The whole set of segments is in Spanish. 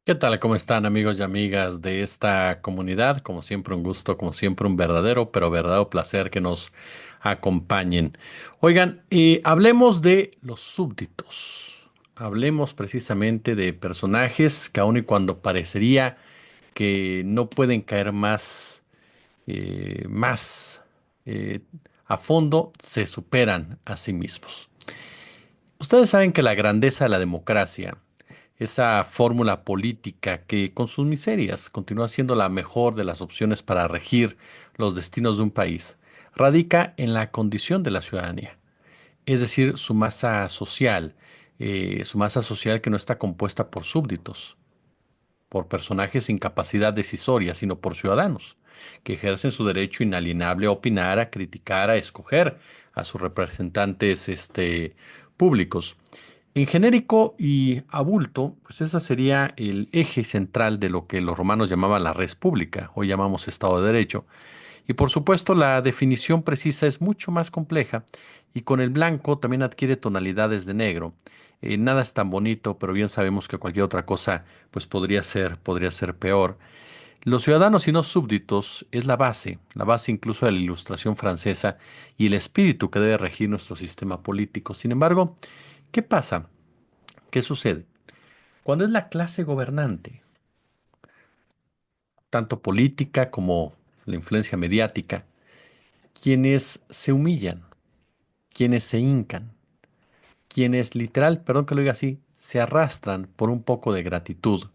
¿Qué tal? ¿Cómo están amigos y amigas de esta comunidad? Como siempre un gusto, como siempre un verdadero, pero verdadero placer que nos acompañen. Oigan, hablemos de los súbditos. Hablemos precisamente de personajes que aun y cuando parecería que no pueden caer más eh, a fondo, se superan a sí mismos. Ustedes saben que la grandeza de la democracia, esa fórmula política que con sus miserias continúa siendo la mejor de las opciones para regir los destinos de un país, radica en la condición de la ciudadanía, es decir, su masa social que no está compuesta por súbditos, por personajes sin capacidad decisoria, sino por ciudadanos, que ejercen su derecho inalienable a opinar, a criticar, a escoger a sus representantes, públicos. En genérico y abulto, pues ese sería el eje central de lo que los romanos llamaban la res pública, hoy llamamos Estado de Derecho. Y por supuesto, la definición precisa es mucho más compleja y con el blanco también adquiere tonalidades de negro. Nada es tan bonito, pero bien sabemos que cualquier otra cosa pues podría ser peor. Los ciudadanos y no súbditos es la base incluso de la Ilustración francesa y el espíritu que debe regir nuestro sistema político. Sin embargo, ¿qué pasa? ¿Qué sucede? Cuando es la clase gobernante, tanto política como la influencia mediática, quienes se humillan, quienes se hincan, quienes literal, perdón que lo diga así, se arrastran por un poco de gratitud,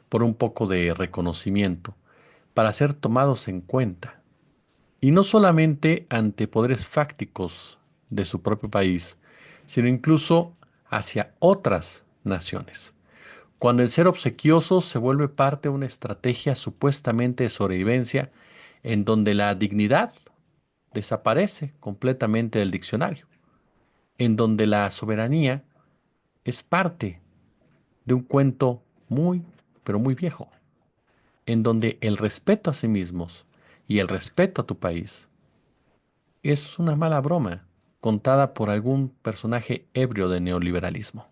por un poco de reconocimiento, para ser tomados en cuenta. Y no solamente ante poderes fácticos de su propio país, sino incluso hacia otras naciones. Cuando el ser obsequioso se vuelve parte de una estrategia supuestamente de sobrevivencia en donde la dignidad desaparece completamente del diccionario, en donde la soberanía es parte de un cuento muy, pero muy viejo, en donde el respeto a sí mismos y el respeto a tu país es una mala broma contada por algún personaje ebrio de neoliberalismo.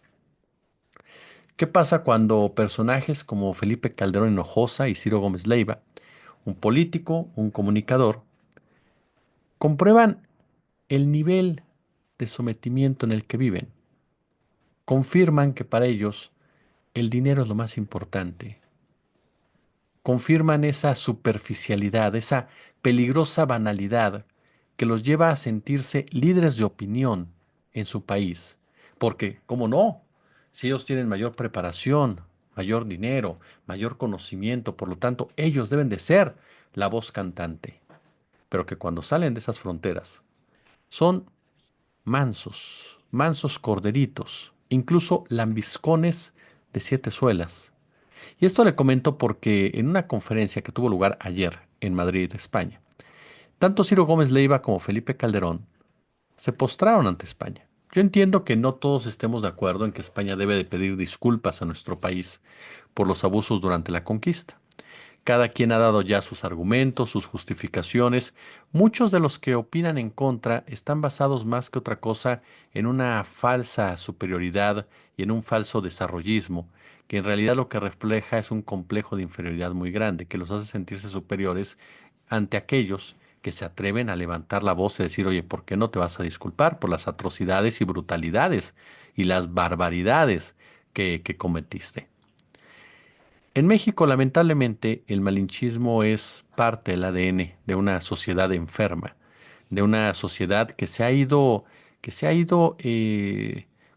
¿Qué pasa cuando personajes como Felipe Calderón Hinojosa y Ciro Gómez Leiva, un político, un comunicador, comprueban el nivel de sometimiento en el que viven? Confirman que para ellos el dinero es lo más importante. Confirman esa superficialidad, esa peligrosa banalidad que los lleva a sentirse líderes de opinión en su país. Porque, ¿cómo no? Si ellos tienen mayor preparación, mayor dinero, mayor conocimiento, por lo tanto, ellos deben de ser la voz cantante. Pero que cuando salen de esas fronteras, son mansos, mansos corderitos, incluso lambiscones de siete suelas. Y esto le comento porque en una conferencia que tuvo lugar ayer en Madrid, España, tanto Ciro Gómez Leiva como Felipe Calderón se postraron ante España. Yo entiendo que no todos estemos de acuerdo en que España debe de pedir disculpas a nuestro país por los abusos durante la conquista. Cada quien ha dado ya sus argumentos, sus justificaciones. Muchos de los que opinan en contra están basados más que otra cosa en una falsa superioridad y en un falso desarrollismo, que en realidad lo que refleja es un complejo de inferioridad muy grande, que los hace sentirse superiores ante aquellos que se atreven a levantar la voz y decir, oye, ¿por qué no te vas a disculpar por las atrocidades y brutalidades y las barbaridades que cometiste? En México, lamentablemente, el malinchismo es parte del ADN de una sociedad enferma, de una sociedad que se ha ido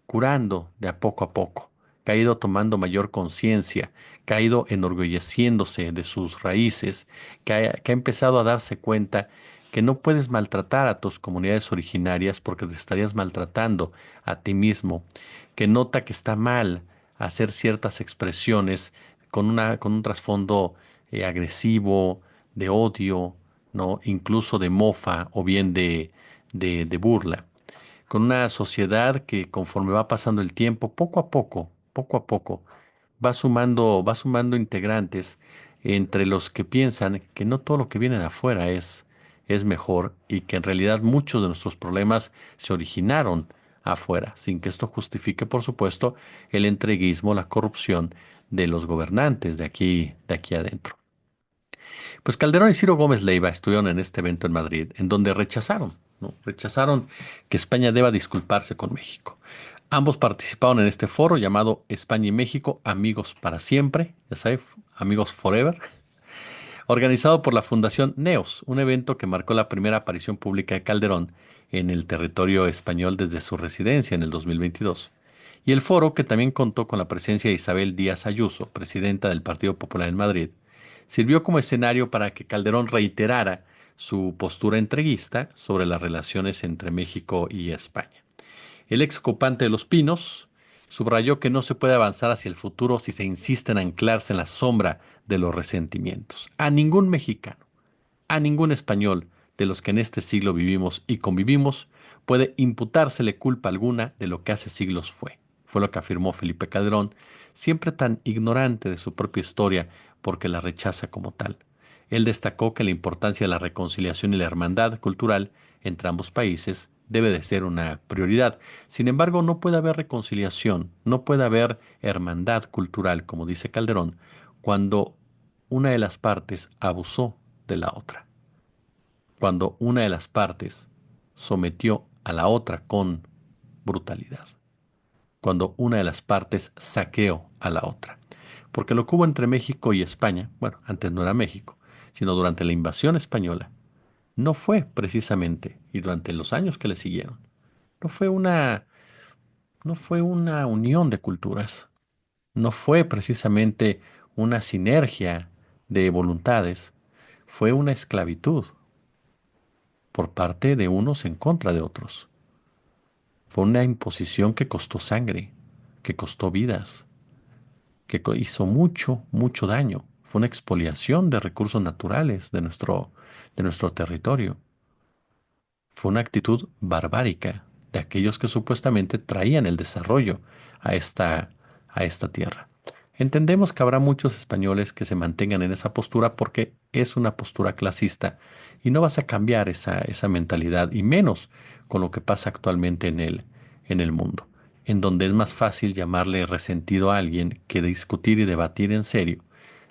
curando de a poco, que ha ido tomando mayor conciencia, que ha ido enorgulleciéndose de sus raíces, que ha empezado a darse cuenta que no puedes maltratar a tus comunidades originarias porque te estarías maltratando a ti mismo, que nota que está mal hacer ciertas expresiones con un trasfondo agresivo, de odio, ¿no? Incluso de mofa o bien de burla. Con una sociedad que conforme va pasando el tiempo, poco a poco, va sumando integrantes entre los que piensan que no todo lo que viene de afuera es mejor y que en realidad muchos de nuestros problemas se originaron afuera, sin que esto justifique, por supuesto, el entreguismo, la corrupción de los gobernantes de aquí adentro. Pues Calderón y Ciro Gómez Leiva estuvieron en este evento en Madrid, en donde rechazaron, ¿no? Rechazaron que España deba disculparse con México. Ambos participaron en este foro llamado España y México, Amigos para Siempre, ya sabes, Amigos Forever, organizado por la Fundación NEOS, un evento que marcó la primera aparición pública de Calderón en el territorio español desde su residencia en el 2022. Y el foro, que también contó con la presencia de Isabel Díaz Ayuso, presidenta del Partido Popular en Madrid, sirvió como escenario para que Calderón reiterara su postura entreguista sobre las relaciones entre México y España. El ex ocupante de Los Pinos subrayó que no se puede avanzar hacia el futuro si se insiste en anclarse en la sombra de los resentimientos. A ningún mexicano, a ningún español de los que en este siglo vivimos y convivimos puede imputársele culpa alguna de lo que hace siglos fue. Fue lo que afirmó Felipe Calderón, siempre tan ignorante de su propia historia porque la rechaza como tal. Él destacó que la importancia de la reconciliación y la hermandad cultural entre ambos países debe de ser una prioridad. Sin embargo, no puede haber reconciliación, no puede haber hermandad cultural, como dice Calderón, cuando una de las partes abusó de la otra, cuando una de las partes sometió a la otra con brutalidad, cuando una de las partes saqueó a la otra. Porque lo que hubo entre México y España, bueno, antes no era México, sino durante la invasión española, no fue precisamente, y durante los años que le siguieron, no fue no fue una unión de culturas, no fue precisamente una sinergia de voluntades, fue una esclavitud por parte de unos en contra de otros. Fue una imposición que costó sangre, que costó vidas, que hizo mucho, mucho daño. Fue una expoliación de recursos naturales de nuestro territorio. Fue una actitud barbárica de aquellos que supuestamente traían el desarrollo a a esta tierra. Entendemos que habrá muchos españoles que se mantengan en esa postura porque es una postura clasista y no vas a cambiar esa mentalidad y menos con lo que pasa actualmente en el mundo, en donde es más fácil llamarle resentido a alguien que discutir y debatir en serio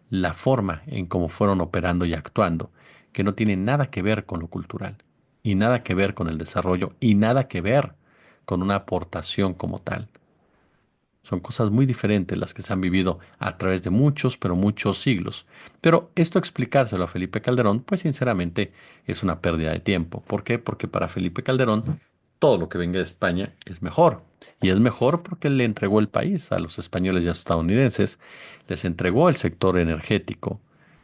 la forma en cómo fueron operando y actuando, que no tiene nada que ver con lo cultural y nada que ver con el desarrollo y nada que ver con una aportación como tal. Son cosas muy diferentes las que se han vivido a través de muchos, pero muchos siglos. Pero esto explicárselo a Felipe Calderón, pues sinceramente es una pérdida de tiempo. ¿Por qué? Porque para Felipe Calderón todo lo que venga de España es mejor. Y es mejor porque le entregó el país a los españoles y a los estadounidenses, les entregó el sector energético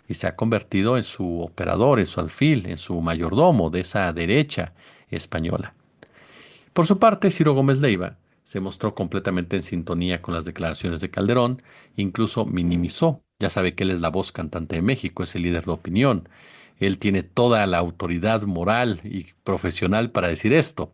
y se ha convertido en su operador, en su alfil, en su mayordomo de esa derecha española. Por su parte, Ciro Gómez Leiva se mostró completamente en sintonía con las declaraciones de Calderón, incluso minimizó. Ya sabe que él es la voz cantante de México, es el líder de opinión. Él tiene toda la autoridad moral y profesional para decir esto.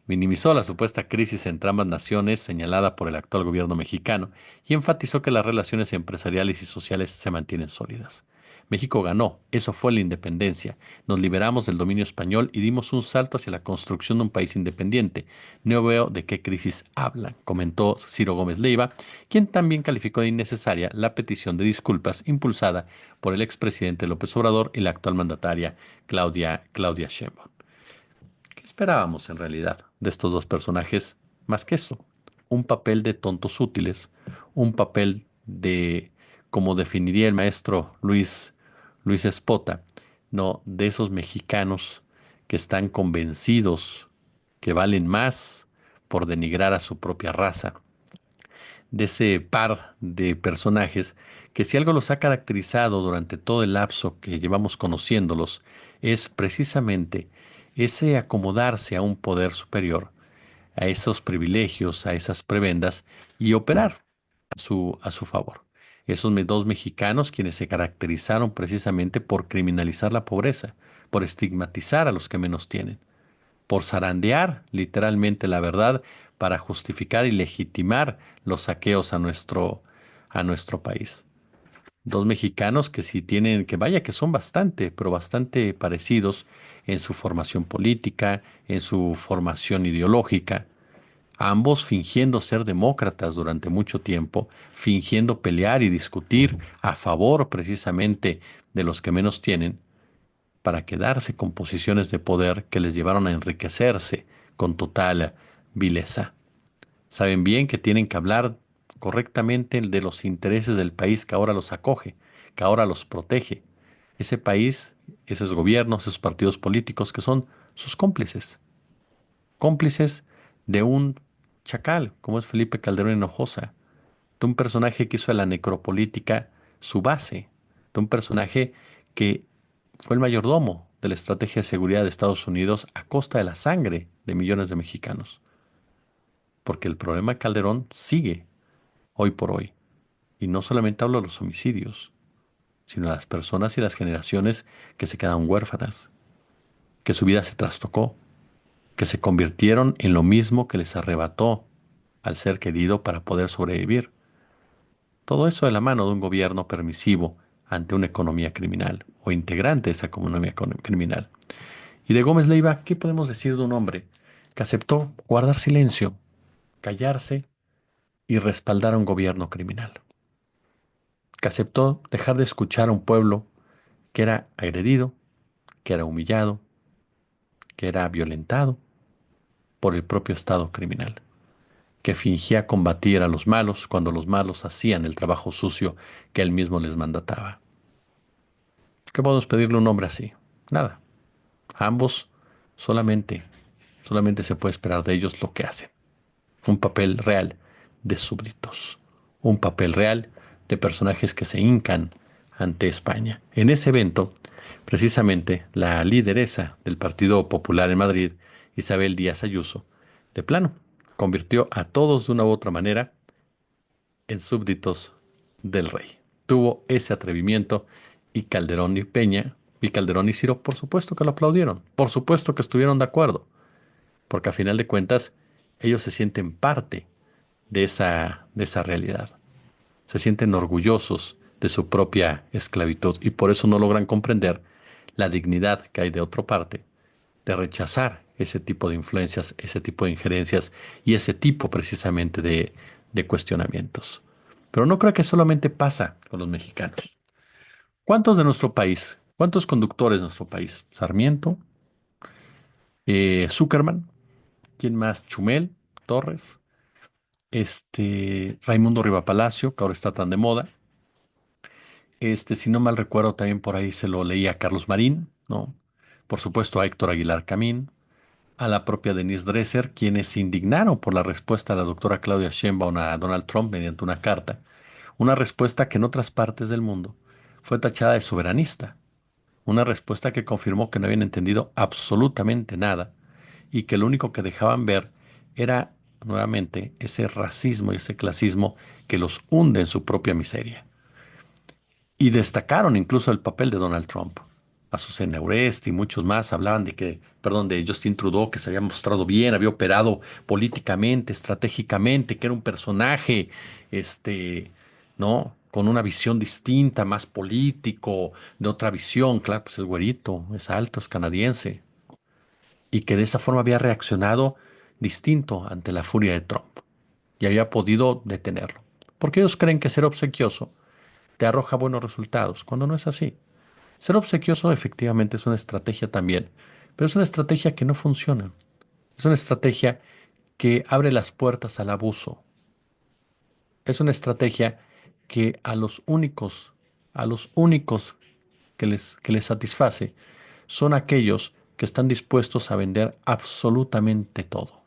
Minimizó la supuesta crisis entre ambas naciones señalada por el actual gobierno mexicano y enfatizó que las relaciones empresariales y sociales se mantienen sólidas. México ganó, eso fue la independencia. Nos liberamos del dominio español y dimos un salto hacia la construcción de un país independiente. No veo de qué crisis hablan, comentó Ciro Gómez Leiva, quien también calificó de innecesaria la petición de disculpas impulsada por el expresidente López Obrador y la actual mandataria Claudia Sheinbaum. ¿Qué esperábamos en realidad de estos dos personajes? Más que eso, un papel de tontos útiles, un papel de, como definiría el maestro Luis Espota, no, de esos mexicanos que están convencidos que valen más por denigrar a su propia raza, de ese par de personajes que si algo los ha caracterizado durante todo el lapso que llevamos conociéndolos, es precisamente ese acomodarse a un poder superior, a esos privilegios, a esas prebendas y operar a su favor. Esos dos mexicanos quienes se caracterizaron precisamente por criminalizar la pobreza, por estigmatizar a los que menos tienen, por zarandear literalmente la verdad para justificar y legitimar los saqueos a nuestro país. Dos mexicanos que sí tienen, que vaya que son bastante, pero bastante parecidos en su formación política, en su formación ideológica, ambos fingiendo ser demócratas durante mucho tiempo, fingiendo pelear y discutir a favor precisamente de los que menos tienen, para quedarse con posiciones de poder que les llevaron a enriquecerse con total vileza. Saben bien que tienen que hablar correctamente de los intereses del país que ahora los acoge, que ahora los protege. Ese país, esos gobiernos, esos partidos políticos que son sus cómplices, cómplices de un chacal, como es Felipe Calderón Hinojosa, de un personaje que hizo de la necropolítica su base, de un personaje que fue el mayordomo de la estrategia de seguridad de Estados Unidos a costa de la sangre de millones de mexicanos. Porque el problema de Calderón sigue hoy por hoy. Y no solamente hablo de los homicidios, sino de las personas y las generaciones que se quedan huérfanas, que su vida se trastocó, que se convirtieron en lo mismo que les arrebató al ser querido para poder sobrevivir. Todo eso de la mano de un gobierno permisivo ante una economía criminal o integrante de esa economía criminal. Y de Gómez Leiva, ¿qué podemos decir de un hombre que aceptó guardar silencio, callarse y respaldar a un gobierno criminal? Que aceptó dejar de escuchar a un pueblo que era agredido, que era humillado, que era violentado por el propio Estado criminal, que fingía combatir a los malos cuando los malos hacían el trabajo sucio que él mismo les mandataba. ¿Qué podemos pedirle a un hombre así? Nada. A ambos solamente, solamente se puede esperar de ellos lo que hacen. Un papel real de súbditos. Un papel real de personajes que se hincan ante España. En ese evento, precisamente, la lideresa del Partido Popular en Madrid, Isabel Díaz Ayuso, de plano, convirtió a todos de una u otra manera en súbditos del rey. Tuvo ese atrevimiento y Calderón y Peña, y Calderón y Ciro, por supuesto que lo aplaudieron, por supuesto que estuvieron de acuerdo, porque a final de cuentas ellos se sienten parte de esa realidad, se sienten orgullosos de su propia esclavitud y por eso no logran comprender la dignidad que hay de otra parte de rechazar ese tipo de influencias, ese tipo de injerencias y ese tipo precisamente de cuestionamientos. Pero no creo que solamente pasa con los mexicanos. ¿Cuántos de nuestro país? ¿Cuántos conductores de nuestro país? Sarmiento, Zuckerman, ¿quién más? Chumel, Torres, Raimundo Riva Palacio, que ahora está tan de moda. Si no mal recuerdo, también por ahí se lo leía a Carlos Marín, ¿no? Por supuesto a Héctor Aguilar Camín, a la propia Denise Dresser, quienes se indignaron por la respuesta de la doctora Claudia Sheinbaum a Donald Trump mediante una carta, una respuesta que en otras partes del mundo fue tachada de soberanista, una respuesta que confirmó que no habían entendido absolutamente nada y que lo único que dejaban ver era nuevamente ese racismo y ese clasismo que los hunde en su propia miseria. Y destacaron incluso el papel de Donald Trump. Azucena Eurest y muchos más hablaban de que, perdón, de Justin Trudeau, que se había mostrado bien, había operado políticamente, estratégicamente, que era un personaje, ¿no? Con una visión distinta, más político, de otra visión, claro, pues es güerito, es alto, es canadiense, y que de esa forma había reaccionado distinto ante la furia de Trump y había podido detenerlo. Porque ellos creen que ser obsequioso te arroja buenos resultados, cuando no es así. Ser obsequioso efectivamente es una estrategia también, pero es una estrategia que no funciona. Es una estrategia que abre las puertas al abuso. Es una estrategia que a los únicos que les satisface son aquellos que están dispuestos a vender absolutamente todo,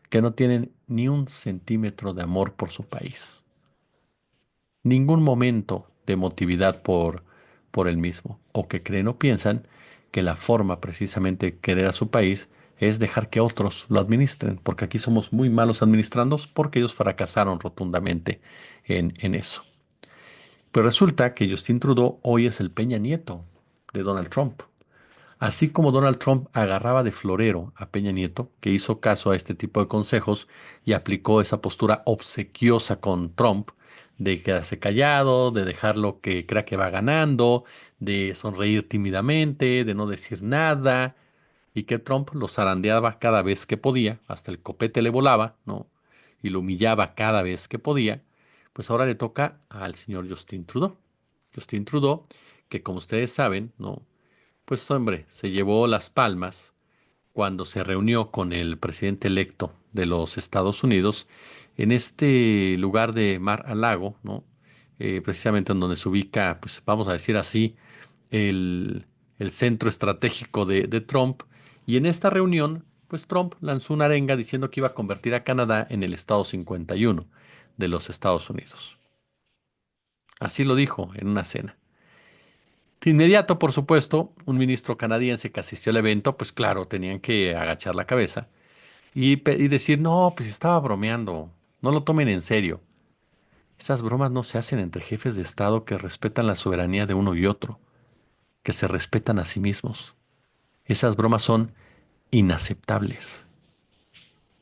que no tienen ni un centímetro de amor por su país, ningún momento de emotividad por el mismo, o que creen o piensan que la forma precisamente de querer a su país es dejar que otros lo administren, porque aquí somos muy malos administrando, porque ellos fracasaron rotundamente en eso. Pero resulta que Justin Trudeau hoy es el Peña Nieto de Donald Trump. Así como Donald Trump agarraba de florero a Peña Nieto, que hizo caso a este tipo de consejos y aplicó esa postura obsequiosa con Trump, de quedarse callado, de dejarlo que crea que va ganando, de sonreír tímidamente, de no decir nada. y que Trump lo zarandeaba cada vez que podía, hasta el copete le volaba, ¿no? Y lo humillaba cada vez que podía, pues ahora le toca al señor Justin Trudeau. Justin Trudeau, que como ustedes saben, ¿no? Pues hombre, se llevó las palmas cuando se reunió con el presidente electo de los Estados Unidos en este lugar de Mar-a-Lago, ¿no? Precisamente en donde se ubica, pues vamos a decir así, el, el centro estratégico de Trump. Y en esta reunión, pues Trump lanzó una arenga diciendo que iba a convertir a Canadá en el estado 51 de los Estados Unidos. Así lo dijo en una cena. De inmediato, por supuesto, un ministro canadiense que asistió al evento, pues claro, tenían que agachar la cabeza y decir, no, pues estaba bromeando, no lo tomen en serio. Esas bromas no se hacen entre jefes de Estado que respetan la soberanía de uno y otro, que se respetan a sí mismos. Esas bromas son inaceptables,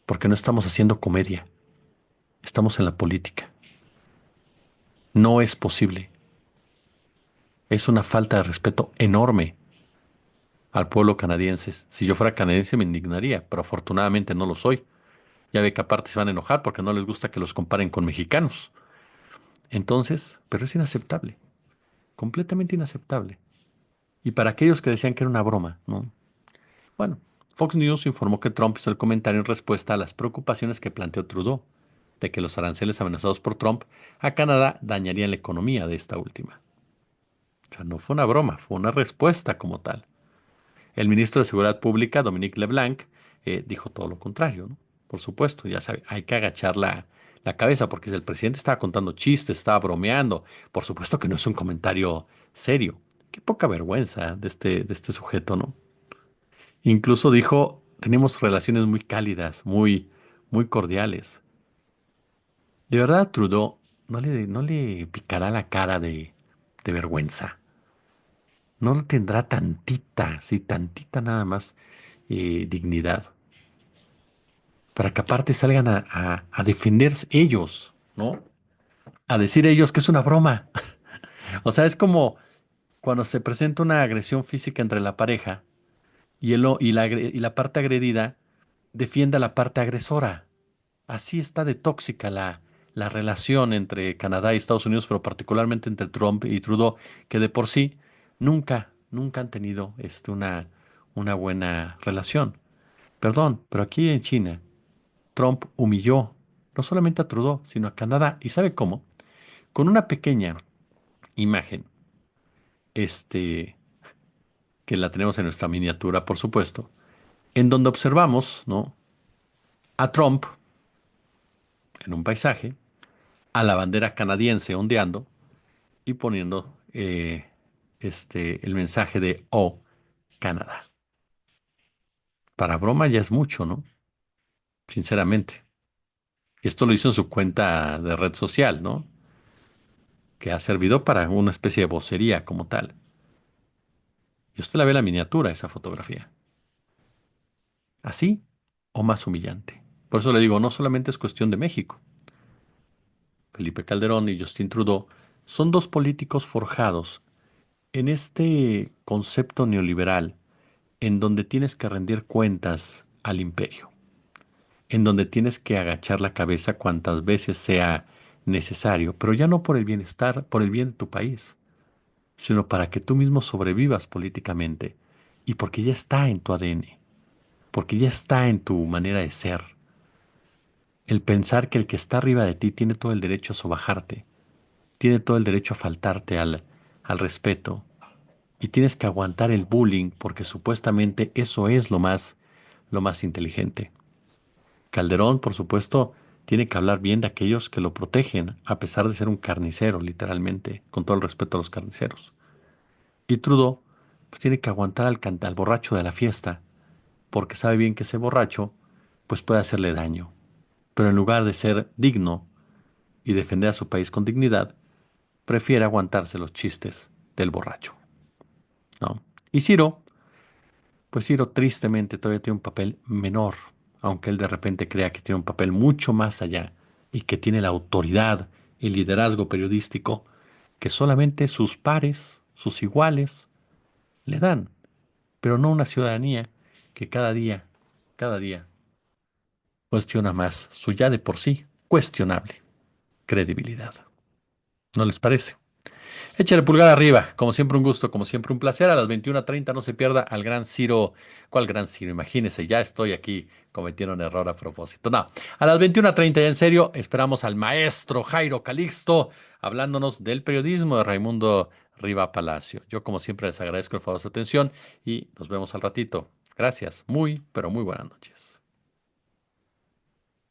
porque no estamos haciendo comedia, estamos en la política. No es posible. Es una falta de respeto enorme al pueblo canadiense. Si yo fuera canadiense me indignaría, pero afortunadamente no lo soy. Ya ve que aparte se van a enojar porque no les gusta que los comparen con mexicanos. Entonces, pero es inaceptable, completamente inaceptable. Y para aquellos que decían que era una broma, ¿no? Bueno, Fox News informó que Trump hizo el comentario en respuesta a las preocupaciones que planteó Trudeau, de que los aranceles amenazados por Trump a Canadá dañarían la economía de esta última. O sea, no fue una broma, fue una respuesta como tal. El ministro de Seguridad Pública, Dominique LeBlanc, dijo todo lo contrario, ¿no? Por supuesto, ya sabe, hay que agachar la cabeza porque si el presidente estaba contando chistes, estaba bromeando, por supuesto que no es un comentario serio. Qué poca vergüenza de este sujeto, ¿no? Incluso dijo, tenemos relaciones muy cálidas, muy cordiales. De verdad, Trudeau no le picará la cara de vergüenza. No tendrá tantita, sí, tantita nada más dignidad. Para que aparte salgan a defenderse ellos, ¿no? A decir ellos que es una broma. O sea, es como cuando se presenta una agresión física entre la pareja y la parte agredida defiende a la parte agresora. Así está de tóxica la relación entre Canadá y Estados Unidos, pero particularmente entre Trump y Trudeau, que de por sí nunca han tenido una buena relación. Perdón, pero aquí en China, Trump humilló no solamente a Trudeau, sino a Canadá. ¿Y sabe cómo? Con una pequeña imagen, este, que la tenemos en nuestra miniatura, por supuesto, en donde observamos, ¿no? A Trump en un paisaje, a la bandera canadiense ondeando y poniendo el mensaje de Oh, Canadá. Para broma ya es mucho, ¿no? Sinceramente. Y esto lo hizo en su cuenta de red social, ¿no? Que ha servido para una especie de vocería como tal. Y usted la ve en la miniatura, esa fotografía. Así o más humillante. Por eso le digo, no solamente es cuestión de México. Felipe Calderón y Justin Trudeau son dos políticos forjados en este concepto neoliberal en donde tienes que rendir cuentas al imperio, en donde tienes que agachar la cabeza cuantas veces sea necesario, pero ya no por el bienestar, por el bien de tu país, sino para que tú mismo sobrevivas políticamente y porque ya está en tu ADN, porque ya está en tu manera de ser. El pensar que el que está arriba de ti tiene todo el derecho a sobajarte, tiene todo el derecho a faltarte al respeto y tienes que aguantar el bullying porque supuestamente eso es lo más inteligente. Calderón, por supuesto, tiene que hablar bien de aquellos que lo protegen, a pesar de ser un carnicero, literalmente, con todo el respeto a los carniceros. Y Trudeau, pues tiene que aguantar al borracho de la fiesta, porque sabe bien que ese borracho, pues puede hacerle daño. Pero en lugar de ser digno y defender a su país con dignidad, prefiere aguantarse los chistes del borracho, ¿no? Y Ciro, pues Ciro tristemente todavía tiene un papel menor, aunque él de repente crea que tiene un papel mucho más allá y que tiene la autoridad y liderazgo periodístico que solamente sus pares, sus iguales, le dan, pero no una ciudadanía que cada día cuestiona más su ya de por sí cuestionable credibilidad. ¿No les parece? Échale pulgar arriba, como siempre un gusto, como siempre un placer. A las 21:30 no se pierda al gran Ciro. ¿Cuál gran Ciro? Imagínese, ya estoy aquí cometiendo un error a propósito. No, a las 21:30 ya en serio, esperamos al maestro Jairo Calixto hablándonos del periodismo de Raimundo Riva Palacio. Yo como siempre les agradezco el favor de su atención y nos vemos al ratito. Gracias, muy, pero muy buenas noches.